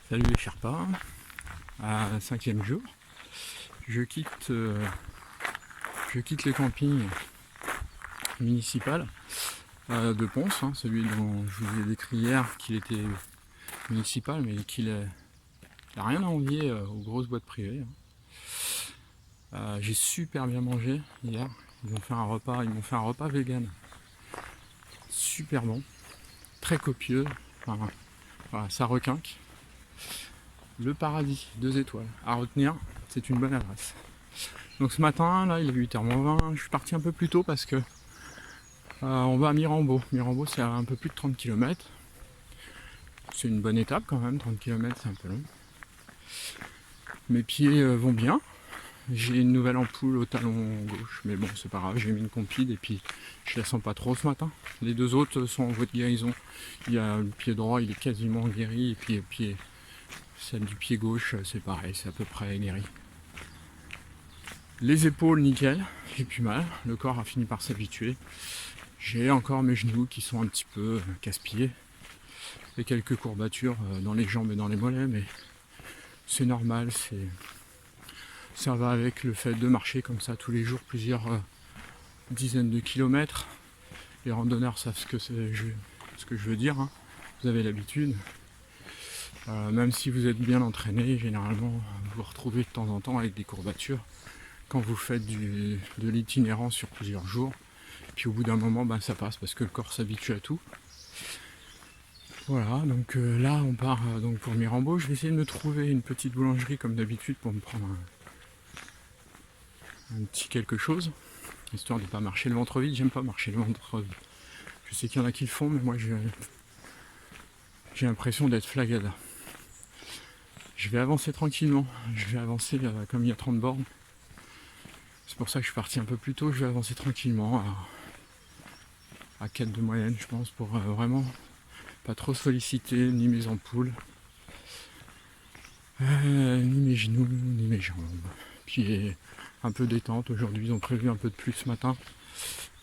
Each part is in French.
Salut les Sherpas, à 5e jour, je quitte le camping municipal de Ponce, hein, celui dont je vous ai décrit hier qu'il était municipal mais qu'il n'a rien à envier aux grosses boîtes privées. J'ai super bien mangé hier, ils m'ont fait un repas vegan, super bon, très copieux, enfin, voilà, ça requinque. Le paradis, 2 étoiles. À retenir, c'est une bonne adresse. Donc ce matin, là, il est 8h20, je suis parti un peu plus tôt parce que on va à Mirambeau. Mirambeau, c'est à un peu plus de 30 km. C'est une bonne étape quand même, 30 km, c'est un peu long. Mes pieds vont bien. J'ai une nouvelle ampoule au talon gauche, mais bon, c'est pas grave, j'ai mis une compide et puis je la sens pas trop ce matin. Les deux autres sont en voie de guérison. Il y a le pied droit, il est quasiment guéri, et puis celle du pied gauche, c'est pareil, c'est à peu près guéri. Les épaules, nickel, j'ai plus mal, le corps a fini par s'habituer. J'ai encore mes genoux qui sont un petit peu casse-pieds et quelques courbatures dans les jambes et dans les mollets, mais c'est normal, ça va avec le fait de marcher comme ça tous les jours plusieurs dizaines de kilomètres. Les randonneurs savent ce que je veux dire, hein. Vous avez l'habitude. Même si vous êtes bien entraîné, généralement vous vous retrouvez de temps en temps avec des courbatures quand vous faites de l'itinérance sur plusieurs jours. Puis au bout d'un moment, ça passe parce que le corps s'habitue à tout. Voilà, donc là on part donc pour Mirambeau. Je vais essayer de me trouver une petite boulangerie comme d'habitude pour me prendre un petit quelque chose, histoire de ne pas marcher le ventre vide. J'aime pas marcher le ventre vide. Je sais qu'il y en a qui le font, mais moi j'ai l'impression d'être flagada. Je vais avancer tranquillement, je vais avancer comme il y a 30 bornes. C'est pour ça que je suis parti un peu plus tôt, je vais avancer tranquillement à 4 de moyenne, je pense, pour vraiment pas trop solliciter ni mes ampoules, ni mes genoux, ni mes jambes. Puis un peu détente, aujourd'hui ils ont prévu un peu de pluie ce matin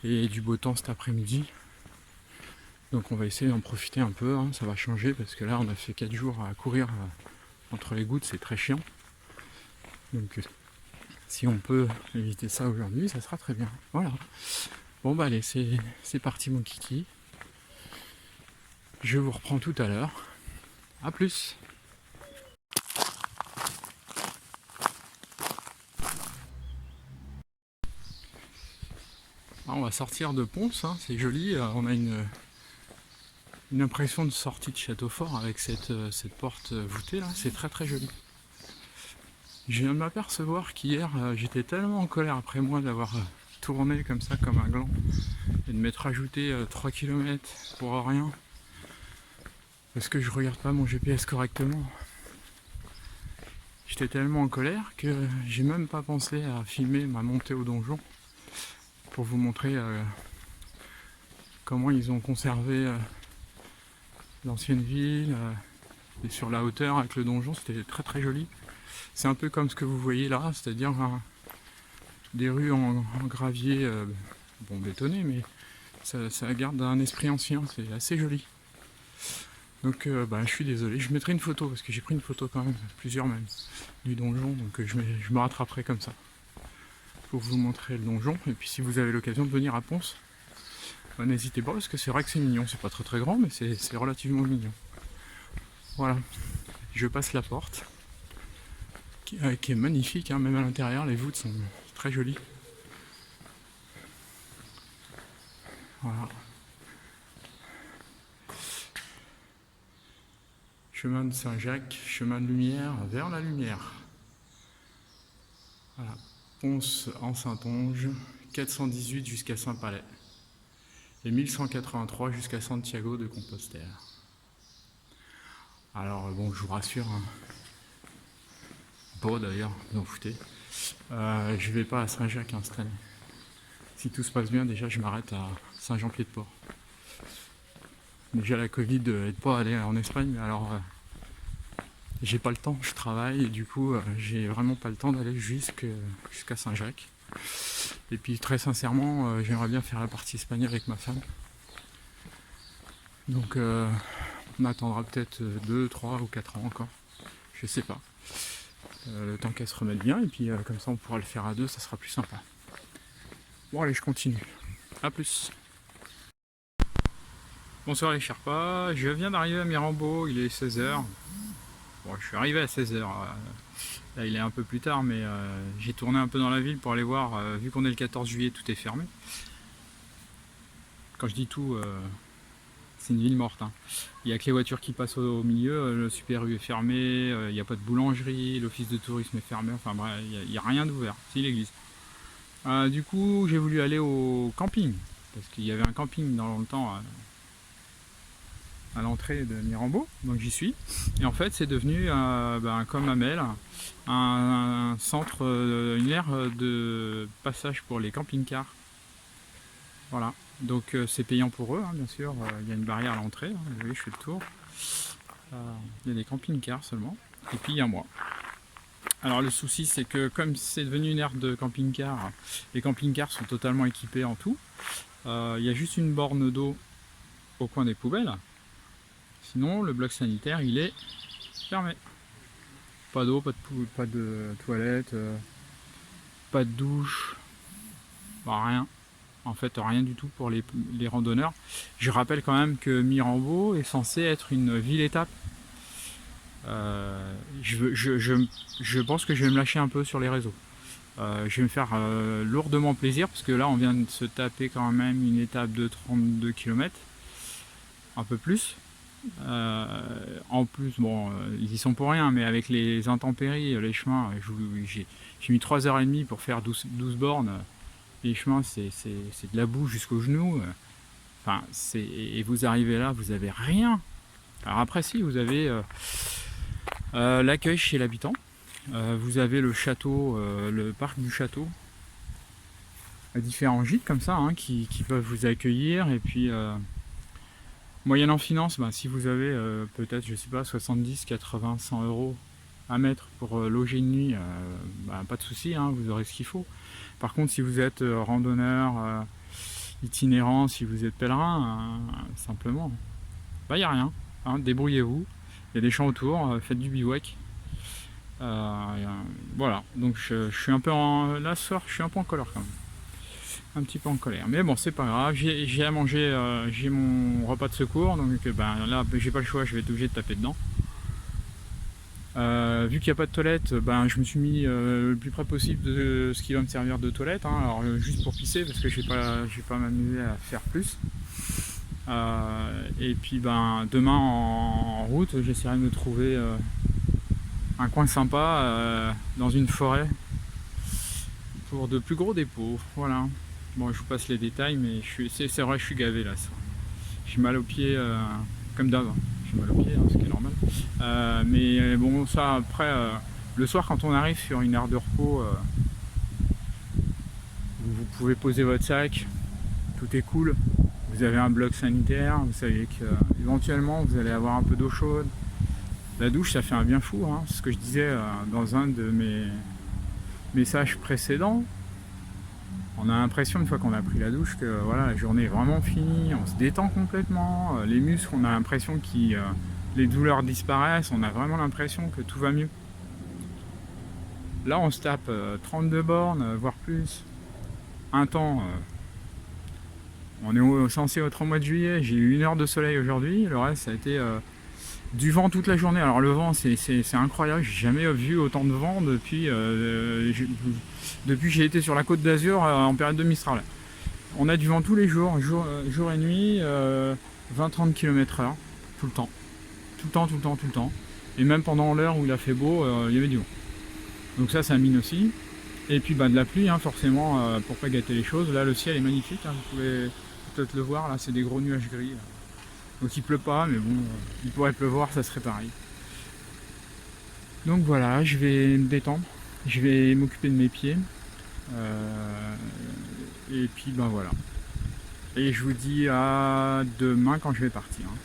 et du beau temps cet après-midi. Donc on va essayer d'en profiter un peu, hein. Ça va changer parce que là on a fait 4 jours à courir entre les gouttes, c'est très chiant. Donc si on peut éviter ça aujourd'hui, ça sera très bien. Voilà. Bon allez, c'est parti mon kiki. Je vous reprends tout à l'heure. A plus. On va sortir de Ponce, hein, c'est joli. On a une impression de sortie de château fort avec cette porte voûtée là, c'est très très joli. Je viens de m'apercevoir qu'hier j'étais tellement en colère après moi d'avoir tourné comme ça comme un gland et de m'être ajouté 3 km pour rien parce que je regarde pas mon GPS correctement. J'étais tellement en colère que j'ai même pas pensé à filmer ma montée au donjon pour vous montrer comment ils ont conservé l'ancienne ville et sur la hauteur avec le donjon, c'était très très joli. C'est un peu comme ce que vous voyez là, c'est-à-dire des rues en gravier bétonné, mais ça garde un esprit ancien, c'est assez joli. Donc je suis désolé, je mettrai une photo parce que j'ai pris une photo quand même, plusieurs même, du donjon, donc je me rattraperai comme ça pour vous montrer le donjon. Et puis si vous avez l'occasion de venir à Ponce, n'hésitez pas parce que c'est vrai que c'est mignon, c'est pas très très grand mais c'est relativement mignon. Voilà, je passe la porte qui est magnifique, hein, même à l'intérieur les voûtes sont très jolies. Voilà. Chemin de Saint-Jacques, chemin de lumière vers la lumière. Voilà. Ponce en Saintonge, 418 jusqu'à Saint-Palais et 1183 jusqu'à Santiago de Compostelle. Alors bon, je vous rassure, hein. Pas d'ailleurs, vous en foutez. Je vais pas à Saint-Jacques cette année. Si tout se passe bien, déjà je m'arrête à Saint-Jean-Pied-de-Port. Déjà la Covid n'aide pas à aller en Espagne, mais alors j'ai pas le temps, je travaille et du coup j'ai vraiment pas le temps d'aller jusqu'à Saint-Jacques. Et puis très sincèrement, j'aimerais bien faire la partie espagnole avec ma femme. Donc on attendra peut-être 2, 3 ou 4 ans encore. je sais pas. Le temps qu'elle se remette bien, et puis comme ça on pourra le faire à deux, ça sera plus sympa. Bon allez, je continue. A plus. Bonsoir les Sherpas, je viens d'arriver à Mirambeau, il est 16h. Bon, je suis arrivé à 16h. Là il est un peu plus tard, mais j'ai tourné un peu dans la ville pour aller voir, vu qu'on est le 14 juillet, tout est fermé. Quand je dis tout, c'est une ville morte. Hein. Il n'y a que les voitures qui passent au milieu, le Super U est fermé, il n'y a pas de boulangerie, l'office de tourisme est fermé, enfin bref, il n'y a rien d'ouvert, si l'église. Du coup, j'ai voulu aller au camping, parce qu'il y avait un camping dans le temps à l'entrée de Mirambeau, donc j'y suis. Et en fait, c'est devenu, comme Amel, un centre, une aire de passage pour les camping-cars. Voilà, donc c'est payant pour eux, hein, bien sûr. Il y a une barrière à l'entrée, hein, vous voyez, je fais le tour. Il y a des camping-cars seulement, et puis il y a moi. Alors le souci, c'est que comme c'est devenu une aire de camping-car, les camping-cars sont totalement équipés en tout. Il y a juste une borne d'eau au coin des poubelles. Sinon, le bloc sanitaire, il est fermé. Pas d'eau, pas de toilette, pas de douche, rien. En fait, rien du tout pour les randonneurs. Je rappelle quand même que Mirambeau est censé être une ville-étape. Je pense que je vais me lâcher un peu sur les réseaux. Je vais me faire lourdement plaisir, parce que là, on vient de se taper quand même une étape de 32 km. Un peu plus. En plus, bon, ils y sont pour rien, mais avec les intempéries, les chemins, j'ai mis 3h30 pour faire 12 bornes. Les chemins, c'est de la boue jusqu'aux genoux. Enfin, et vous arrivez là, vous avez rien. Alors après, si, vous avez l'accueil chez l'habitant. Vous avez le château, le parc du château. Différents gîtes comme ça, hein, qui peuvent vous accueillir. Et puis, moyennant finance, si vous avez peut-être, je sais pas, 70, 80, 100 euros à mettre pour loger une nuit, pas de souci, hein, vous aurez ce qu'il faut. Par contre, si vous êtes randonneur, itinérant, si vous êtes pèlerin, simplement, il n'y a rien. Hein, débrouillez-vous. Il y a des champs autour, faites du bivouac. Voilà, donc je suis un peu là ce soir, je suis un peu en colère quand même. Un petit peu en colère, mais bon, c'est pas grave. J'ai à manger, j'ai mon repas de secours, donc là j'ai pas le choix, je vais être obligé de taper dedans. Vu qu'il n'y a pas de toilette, je me suis mis le plus près possible de ce qui va me servir de toilette, hein. Alors juste pour pisser, parce que je vais pas m'amuser à faire plus. Et puis demain en route, j'essaierai de me trouver un coin sympa dans une forêt pour de plus gros dépôts. Voilà. Bon, je vous passe les détails, mais c'est vrai, je suis gavé là. J'ai mal aux pieds comme d'hab. J'ai mal aux pieds, hein, ce qui est normal. Mais bon, ça après, le soir quand on arrive sur une aire de repos, vous pouvez poser votre sac, tout est cool. Vous avez un bloc sanitaire, vous savez qu'éventuellement vous allez avoir un peu d'eau chaude. La douche, ça fait un bien fou, hein. C'est ce que je disais dans un de mes messages précédents. On a l'impression, une fois qu'on a pris la douche, que voilà, la journée est vraiment finie, on se détend complètement, les muscles, on a l'impression que les douleurs disparaissent, on a vraiment l'impression que tout va mieux. Là, on se tape 32 bornes, voire plus. Un temps, on est censé être au mois de juillet, j'ai eu 1 heure de soleil aujourd'hui, le reste, ça a été du vent toute la journée. Alors le vent, c'est incroyable, j'ai jamais vu autant de vent depuis que j'ai été sur la côte d'Azur en période de Mistral. On a du vent tous les jours, jour et nuit, 20-30 km/h, tout le temps. Tout le temps. Et même pendant l'heure où il a fait beau, il y avait du vent. Donc ça mine aussi. Et puis de la pluie, hein, forcément, pour pas gâter les choses. Là, le ciel est magnifique, hein, vous pouvez peut-être le voir, là, c'est des gros nuages gris. Là. Donc il pleut pas, mais bon, il pourrait pleuvoir, ça serait pareil. Donc voilà, je vais me détendre, je vais m'occuper de mes pieds. Et puis voilà. Et je vous dis à demain quand je vais partir. Hein.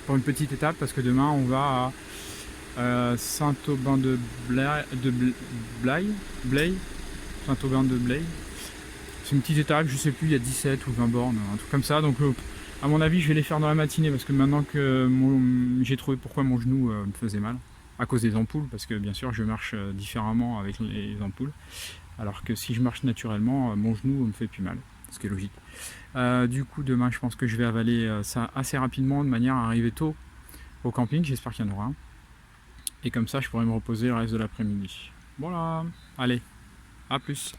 Pour une petite étape, parce que demain on va à Saint-Aubin-de-Blaye. Saint-Aubin-de-Blaye. C'est une petite étape, je sais plus, il y a 17 ou 20 bornes, un truc comme ça. Donc à mon avis, je vais les faire dans la matinée, parce que maintenant que j'ai trouvé pourquoi mon genou me faisait mal. à cause des ampoules, parce que bien sûr je marche différemment avec les ampoules, alors que si je marche naturellement, mon genou me fait plus mal, ce qui est logique. Du coup demain je pense que je vais avaler ça assez rapidement de manière à arriver tôt au camping, j'espère qu'il y en aura un. Et comme ça je pourrai me reposer le reste de l'après-midi. Voilà, allez, à plus.